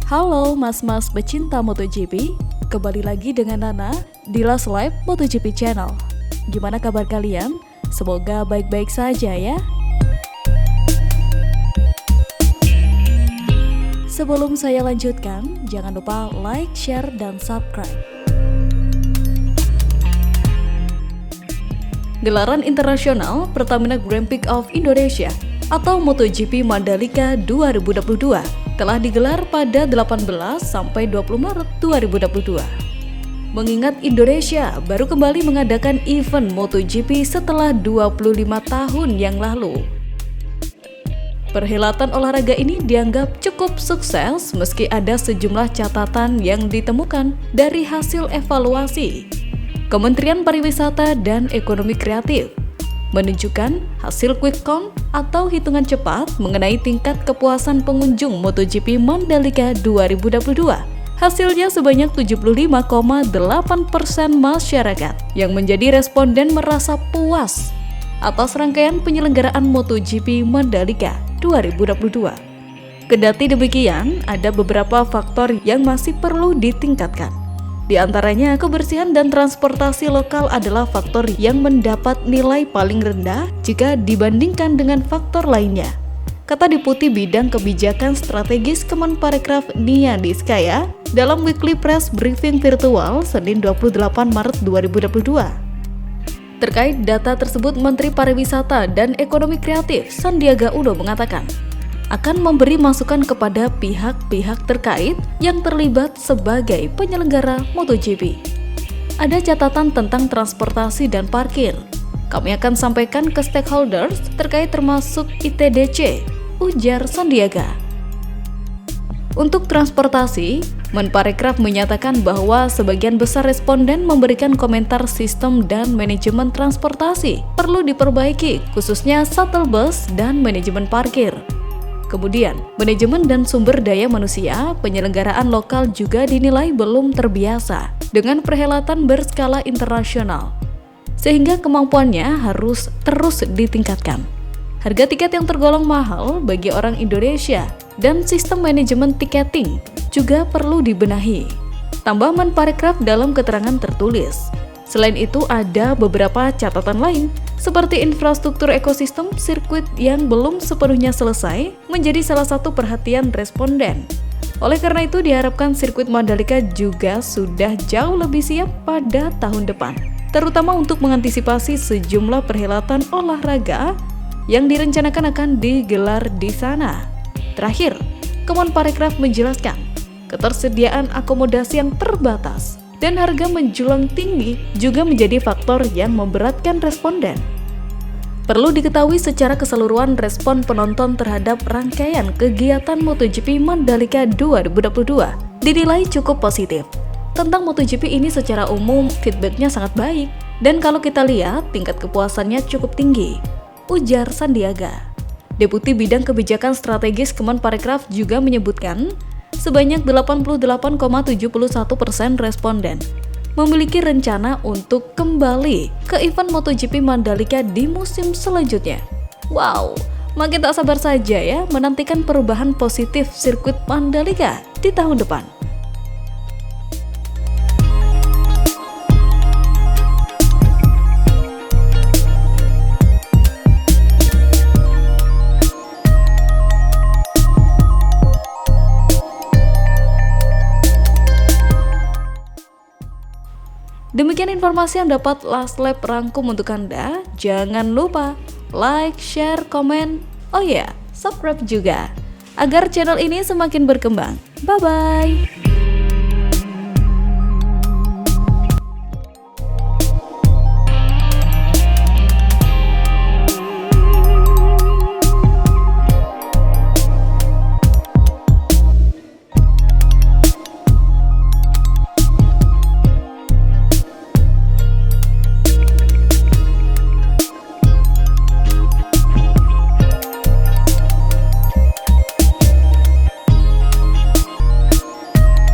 Halo mas-mas pecinta MotoGP, kembali lagi dengan Nana di Last Lap MotoGP Channel. Gimana kabar kalian? Semoga baik-baik saja ya. Sebelum saya lanjutkan, jangan lupa like, share, dan subscribe. Gelaran internasional Pertamina Grand Prix of Indonesia atau MotoGP Mandalika 2022 telah digelar pada 18 sampai 20 Maret 2022. Mengingat Indonesia baru kembali mengadakan event MotoGP setelah 25 tahun yang lalu. Perhelatan olahraga ini dianggap cukup sukses meski ada sejumlah catatan yang ditemukan dari hasil evaluasi Kementerian Pariwisata dan Ekonomi Kreatif menunjukkan hasil quick count atau hitungan cepat mengenai tingkat kepuasan pengunjung MotoGP Mandalika 2022. Hasilnya sebanyak 75,8% masyarakat yang menjadi responden merasa puas atas rangkaian penyelenggaraan MotoGP Mandalika 2022. Kendati demikian, ada beberapa faktor yang masih perlu ditingkatkan. Di antaranya, kebersihan dan transportasi lokal adalah faktor yang mendapat nilai paling rendah jika dibandingkan dengan faktor lainnya, kata Deputi Bidang Kebijakan Strategis Kemenparekraf Nia Diskaya dalam weekly press briefing virtual Senin 28 Maret 2022. Terkait data tersebut, Menteri Pariwisata dan Ekonomi Kreatif Sandiaga Uno mengatakan akan memberi masukan kepada pihak-pihak terkait yang terlibat sebagai penyelenggara MotoGP. Ada catatan tentang transportasi dan parkir. Kami akan sampaikan ke stakeholders terkait termasuk ITDC, ujar Sandiaga. Untuk transportasi, Menparekraf menyatakan bahwa sebagian besar responden memberikan komentar sistem dan manajemen transportasi perlu diperbaiki, khususnya shuttle bus dan manajemen parkir. Kemudian, manajemen dan sumber daya manusia, penyelenggaraan lokal juga dinilai belum terbiasa dengan perhelatan berskala internasional, sehingga kemampuannya harus terus ditingkatkan. Harga tiket yang tergolong mahal bagi orang Indonesia dan sistem manajemen tiketing juga perlu dibenahi, tambah Menparekraf dalam keterangan tertulis. Selain itu, ada beberapa catatan lain, seperti infrastruktur ekosistem sirkuit yang belum sepenuhnya selesai menjadi salah satu perhatian responden. Oleh karena itu, diharapkan sirkuit Mandalika juga sudah jauh lebih siap pada tahun depan, terutama untuk mengantisipasi sejumlah perhelatan olahraga yang direncanakan akan digelar di sana. Terakhir, Kemenparekraf menjelaskan, ketersediaan akomodasi yang terbatas dan harga menjulang tinggi juga menjadi faktor yang memberatkan responden. Perlu diketahui secara keseluruhan respon penonton terhadap rangkaian kegiatan MotoGP Mandalika 2022 dinilai cukup positif. Tentang MotoGP ini secara umum feedbacknya sangat baik dan kalau kita lihat tingkat kepuasannya cukup tinggi, ujar Sandiaga. Deputi Bidang Kebijakan Strategis Kemenparekraf juga menyebutkan sebanyak 88,71% responden memiliki rencana untuk kembali ke event MotoGP Mandalika di musim selanjutnya. Wow, makin tak sabar saja ya menantikan perubahan positif sirkuit Mandalika di tahun depan. Demikian informasi yang dapat Last Lap rangkum untuk Anda. Jangan lupa like, share, komen, oh ya, subscribe juga agar channel ini semakin berkembang. Bye-bye.